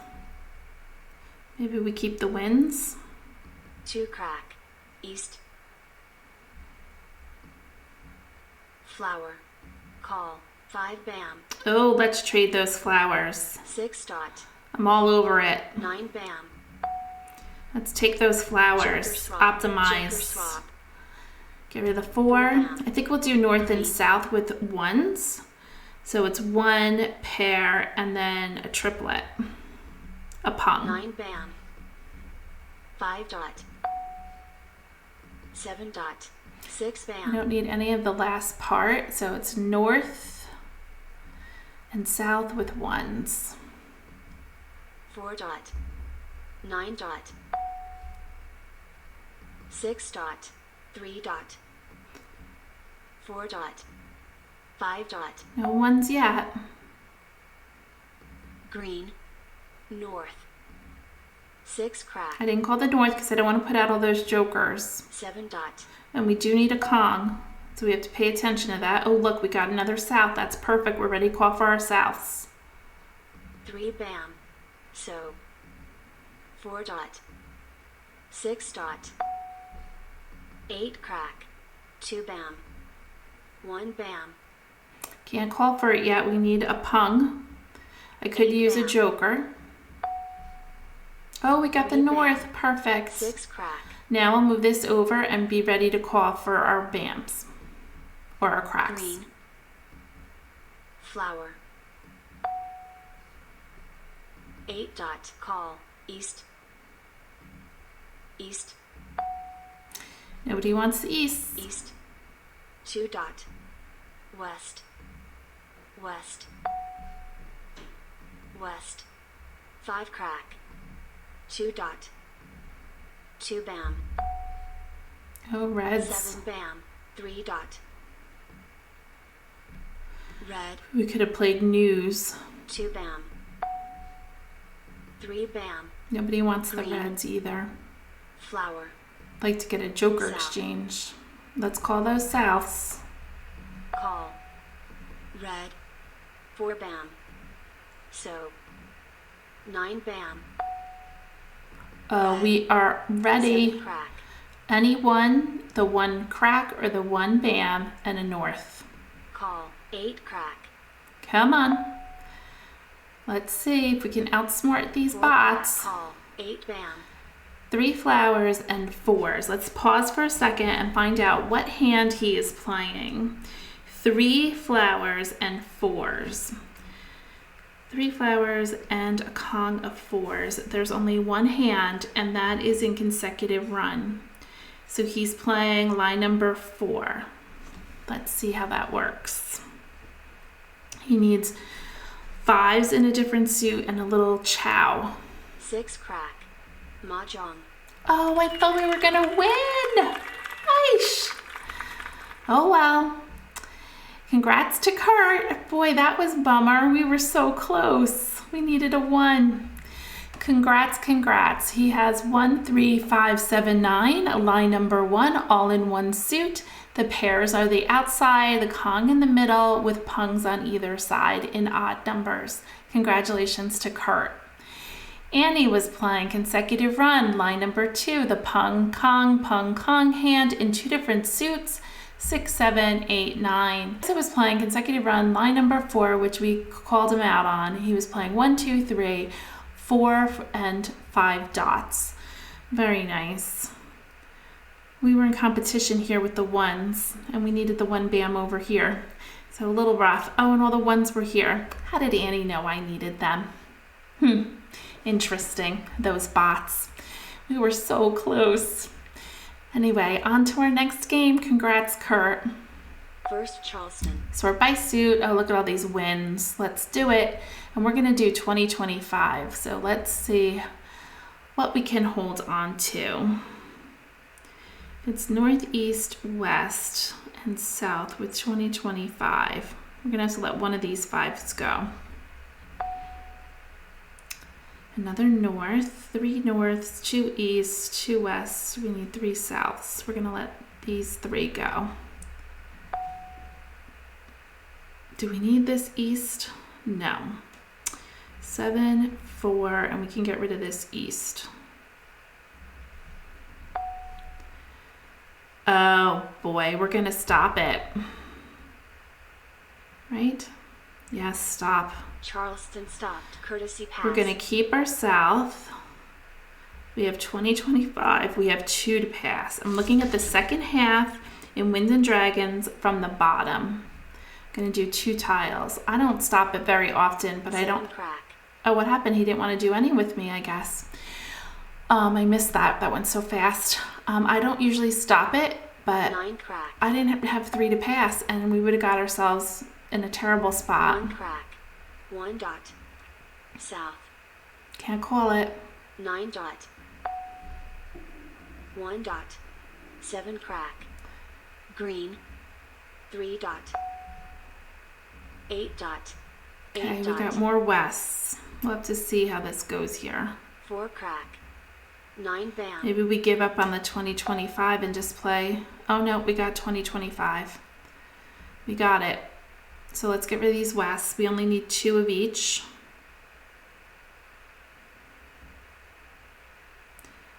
Maybe we keep the winds. 2 crack. East. Flower. Call. 5 bam. Oh, let's trade those flowers. 6 dot. I'm all over it. 9 bam. Let's take those flowers. Swap. Optimize. Swap. Get rid of the 4. I think we'll do north and south with 1s. So it's 1 pair and then a triplet. A pung. 9 bam. 5 dot. 7 dot. 6 bam. I don't need any of the last part. So it's north and south with 1s. 4 dot. 9 dot. 6 dot. 3 dot. 4 dot. 5 dot. No 1s yet. Green. North. 6 crack. I didn't call the north because I don't want to put out all those jokers. 7 dot. And we do need a Kong, so we have to pay attention to that. Oh, look, we got another south. That's perfect. We're ready to call for our souths. 3 bam. So 4 dot. 6 dot. 8 crack. 2 bam. 1 bam. Can't call for it yet. We need a pung. I could 8 use a bam. joker. Oh, we got the 3 bam. north. Perfect. 6 crack. Now I'll move this over and be ready to call for our bams. Or our cracks. Green. Flower. 8 dot. Call. East. East. Nobody wants the east. East. 2 dot. West. West. West. 5 crack. 2 dot. 2 bam. Oh, reds. 7 bam. 3 dot. Red. We could have played news. 2 bam. 3 bam. Nobody wants the Green. reds either. Flower. Like to get a joker South. exchange. Let's call those souths. Call. Red. 4 bam. So 9 bam. We are ready. 7 crack. Any one, the 1 crack or the 1 bam, and a north. Call. 8 crack. Come on. Let's see if we can outsmart these 4 bots. crack, call. 8 bam. 3 flowers and 4s. Let's pause for a second and find out what hand he is playing. 3 flowers and 4s. 3 flowers and a Kong of 4s. There's only one hand, and that is in consecutive run. So he's playing line number 4. Let's see how that works. He needs 5s in a different suit and a little chow. 6 crack. Mahjong. Oh, I thought we were gonna win. Aish. Oh well. Congrats to Kurt. Boy, that was bummer. We were so close. We needed a 1. Congrats, congrats. He has 1, 3, 5, 7, 9, line number 1, all in one suit. The pairs are the outside, the Kong in the middle, with pungs on either side in odd numbers. Congratulations to Kurt. Annie was playing consecutive run, line number 2, the pung, Kong hand in 2 different suits, 6, 7, 8, 9. So was playing consecutive run, line number 4, which we called him out on. He was playing 1, 2, 3, 4, and 5 dots. Very nice. We were in competition here with the 1s, and we needed the 1 bam over here. So a little rough. Oh, and all the 1s were here. How did Annie know I needed them? Interesting, those bots. We were so close. Anyway, on to our next game. Congrats, Kurt. First Charleston. Sort by suit. Oh, look at all these wins. Let's do it. And we're going to do 2025. So let's see what we can hold on to. It's north, east, west, and south with 2025. We're going to have to let one of these 5s go. Another north, 3 norths, 2 east, 2 west. We need 3 souths. We're going to let these 3 go. Do we need this east? No. 7, 4, and we can get rid of this east. Oh boy, we're going to stop it. Right? Yes, stop. Charleston stopped. Courtesy pass. We're going to keep our south. We have 2025. We have 2 to pass. I'm looking at the second half in Winds and Dragons from the bottom. I'm going to do 2 tiles. I don't stop it very often, but 7 I don't. crack. Oh, what happened? He didn't want to do any with me, I guess. I missed that. That went so fast. I don't usually stop it, but 9 crack. I didn't have 3 to pass, and we would have got ourselves in a terrible spot. 1 crack. 1 dot. South. Can't call it. 9 dot. 1 dot. 7 crack. Green. 3 dot. 8 dot. 8 Okay, we dot. got more wests. We'll have to see how this goes here. 4 crack. 9 bam. Maybe we give up on the 2025 and just play. Oh no, we got 2025. We got it. So let's get rid of these wests. We only need 2 of each.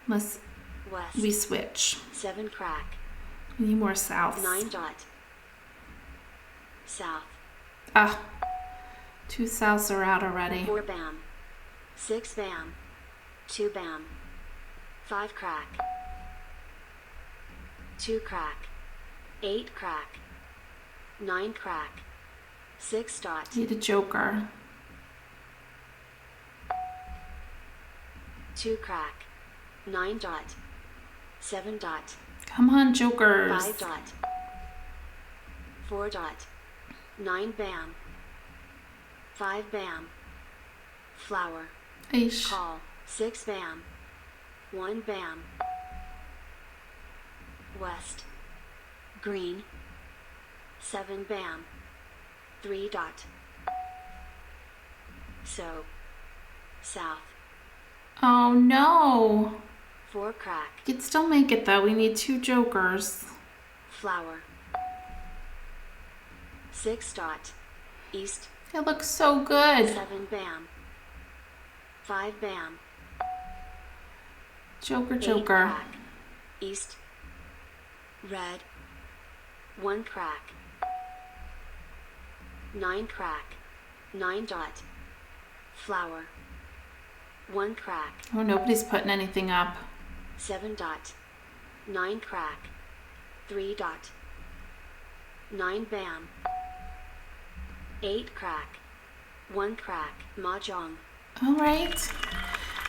Unless West. we switch. 7 crack. We need more souths. 9 dot. South. Ah, 2 souths are out already. 4 bam. 6 bam. 2 bam. 5 crack. 2 crack. 8 crack. 9 crack. 6 dot. Need a joker. 2 crack. 9 dot. 7 dot. Come on, jokers. 5 dot. 4 dot. 9 bam. 5 bam. Flower. Aish. Call. 6 bam. 1 bam. West. Green. 7 bam. 3 dot. So. South. Oh no. 4 crack. You'd still make it though. We need 2 jokers. Flower. 6 dot. East. It looks so good. 7 bam. 5 bam. Joker, 8 joker. crack. East. Red. 1 crack. 9 crack. 9 dot. Flower. 1 crack. Oh, nobody's putting anything up. 7 dot. 9 crack. 3 dot. 9 bam. 8 crack. 1 crack. Mahjong. All right.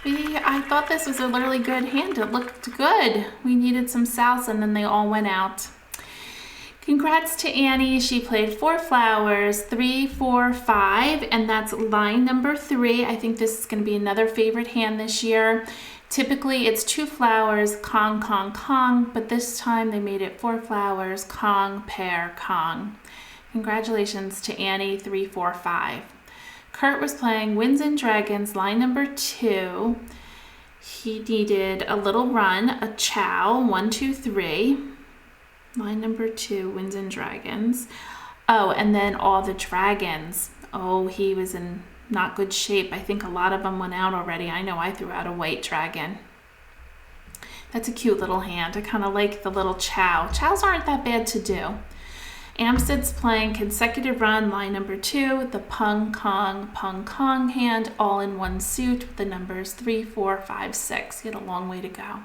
I thought this was a really good hand. It looked good. We needed some souths and then they all went out. Congrats to Annie. She played 4 flowers, 3, 4, 5, and that's line number 3. I think this is going to be another favorite hand this year. Typically it's 2 flowers, Kong, Kong, Kong, but this time they made it 4 flowers, Kong, pair, Kong. Congratulations to Annie, 3, 4, 5. Kurt was playing Winds and Dragons, line number 2. He needed a little run, a chow, 1, 2, 3. Line number 2, Winds and Dragons. Oh, and then all the dragons. Oh, he was in not good shape. I think a lot of them went out already. I know I threw out a white dragon. That's a cute little hand. I kind of like the little chow. Chows aren't that bad to do. Amsted's playing consecutive run, line number 2, the Pung Kong hand, all in one suit with the numbers 3, 4, 5, 6. He had a long way to go.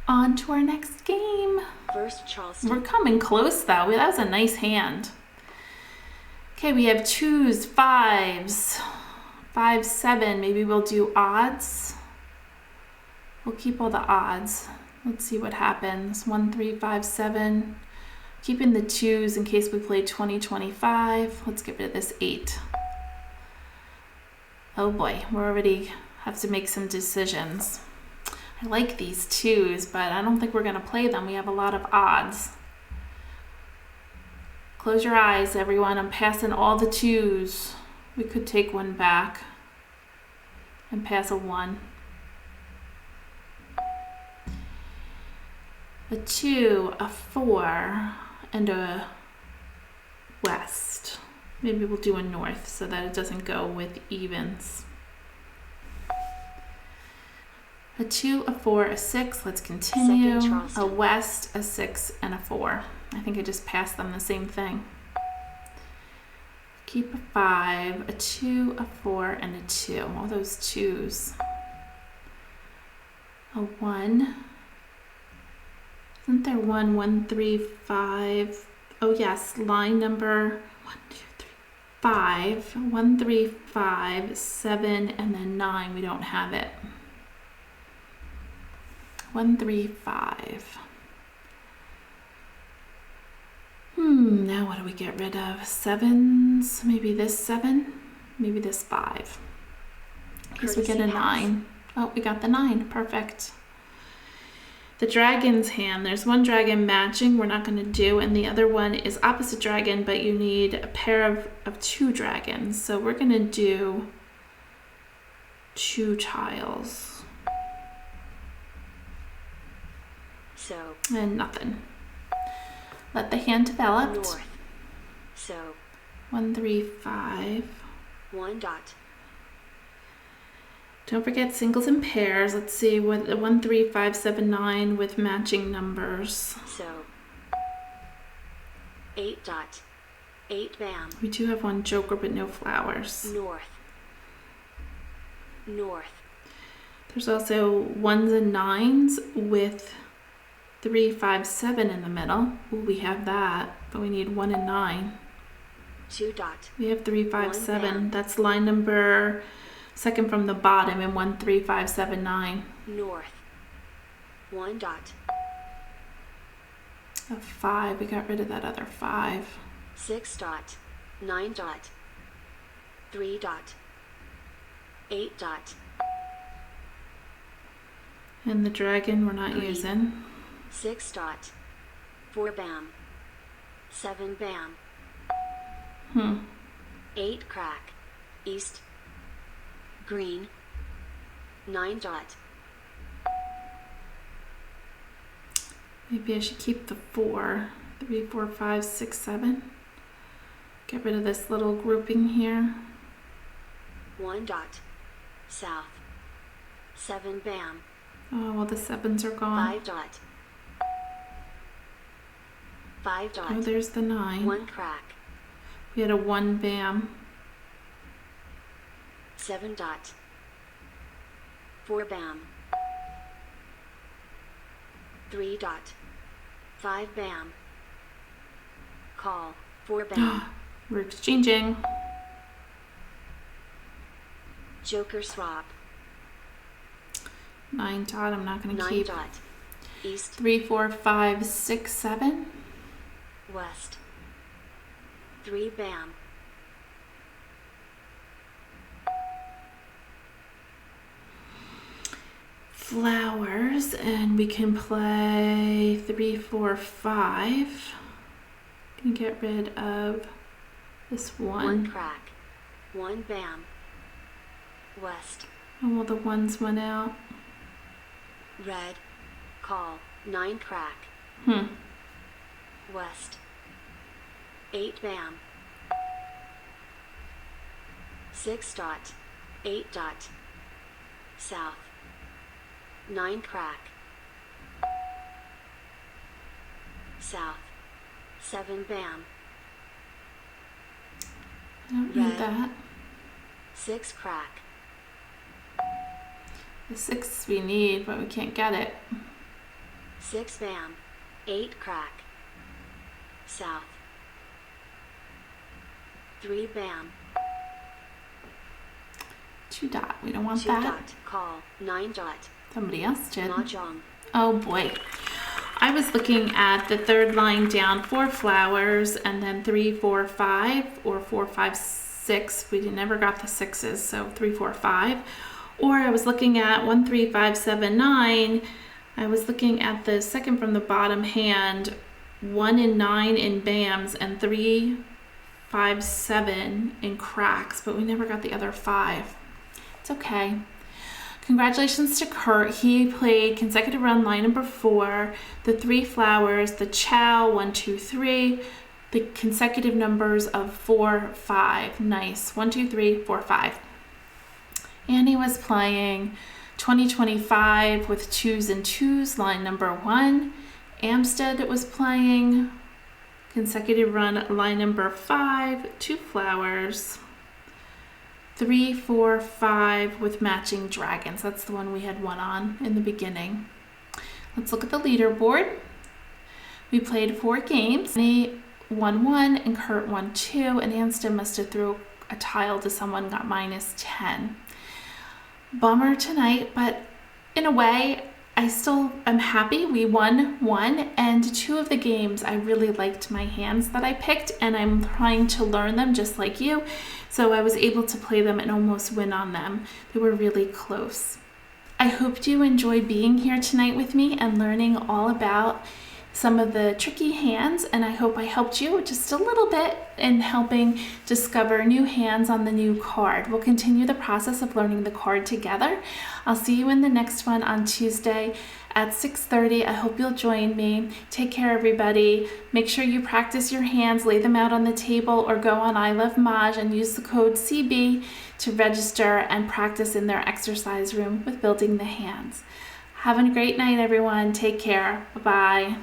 On to our next game. First Charleston. We're coming close though. That was a nice hand. Okay, we have 2s, 5s, 5, 7. Maybe we'll do odds. We'll keep all the odds. Let's see what happens. 1, 3, 5, 7. Keeping the 2s in case we play 20, 25. Let's get rid of this 8. Oh boy, we already have to make some decisions. I like these 2s, but I don't think we're going to play them. We have a lot of odds. Close your eyes, everyone. I'm passing all the 2s. We could take one back and pass a 1. A 2, a 4, and a west. Maybe we'll do a north so that it doesn't go with evens. A 2, a 4, a 6. Let's continue. A west, a 6, and a 4. I think I just passed them the same thing. Keep a 5, a 2, a 4, and a 2. All those 2s. A 1. Isn't there 1, 1, 3, 5? Oh yes, line number 1, 2, 3, 5. 1, 3, 5, 7, and then 9. We don't have it. 1, 3, 5. Now what do we get rid of? 7s, maybe this 7, maybe this 5. I guess we get a 9. Oh, we got the 9, perfect. The dragon's hand, there's one dragon matching we're not going to do, and the other one is opposite dragon, but you need a pair of 2 dragons. So we're going to do 2 tiles. So. And nothing. Let the hand develop. North. So. 1, 3, 5. 1 dot. Don't forget singles and pairs. Let's see what 1, 3, 5, 7, 9 with matching numbers. So 8 dot. 8 bam. We do have one joker but no flowers. North. North. There's also 1s and 9s with 3, 5, 7 in the middle. Ooh, we have that, but we need 1 and 9. 2 dot. We have 3, 5, 1 7. bam. That's line number second from the bottom in 1, 3, 5, 7, 9. North. 1 dot. A 5. We got rid of that other 5. 6 dot. 9 dot. 3 dot. 8 dot. And the dragon we're not Green. using. 6 dot. 4 bam. 7 bam. 8 crack. East. Green. 9 dot. Maybe I should keep the 4. 3, 4, 5, 6, 7. Get rid of this little grouping here. 1 dot. South. 7 bam. Oh, well, the 7s are gone. 5 dot. 5 dot. Oh, there's the 9. 1 crack. We had a 1 bam. 7 dot. 4 bam. 3 dot. 5 bam. Call. 4 bam. We're exchanging. Joker swap. 9 dot. I'm not going to 9 keep. dot. East. 3, 4, 5, 6, 7. West. 3 bam. Flowers, and we can play 3, 4, 5. Can get rid of this 1. 1 crack. 1 bam. West. Oh, well, the ones went out. Red. Call. 9 crack. West. 8 bam. 6 dot. 8 dot. South. 9 crack. South. 7 bam. I don't need Red. that. 6 crack. The 6 we need, but we can't get it. 6 bam. 8 crack. South. 3 bam. 2 dot. We don't want 2 that. dot. Call. 9 dot. Somebody else did. Mahjong. Oh boy. I was looking at the 3rd line down, 4 flowers, and then 3, 4, 5, or 4, 5, 6. We never got the 6s, so 3, 4, 5. Or I was looking at 1, 3, 5, 7, 9. I was looking at the second from the bottom hand, 1 and 9 in bams, and 3, 5, 7 in cracks, but we never got the other 5. It's okay. Congratulations to Kurt. He played consecutive run line number 4, the 3 flowers, the chow, 1, 2, 3, the consecutive numbers of 4, 5. Nice. 1, 2, 3, 4, 5. Annie was playing 2025 with 2s and 2s, line number 1. Amstead was playing consecutive run line number 5, 2 flowers. 3, 4, 5 with matching dragons. That's the one we had 1 on in the beginning. Let's look at the leaderboard. We played 4 games. Annie won 1 and Kurt won 2, and Anston must have threw a tile to someone, got minus 10. Bummer tonight, but in a way, I still am happy. We won 1, and 2 of the games I really liked my hands that I picked, and I'm trying to learn them just like you. So I was able to play them and almost win on them. They were really close. I hope you enjoyed being here tonight with me and learning all about some of the tricky hands, and I hope I helped you just a little bit in helping discover new hands on the new card. We'll continue the process of learning the card together. I'll see you in the next one on Tuesday at 6:30. I hope you'll join me. Take care, everybody. Make sure you practice your hands, lay them out on the table, or go on I Love Maj and use the code CB to register and practice in their exercise room with building the hands. Have a great night, everyone. Take care. Bye-bye.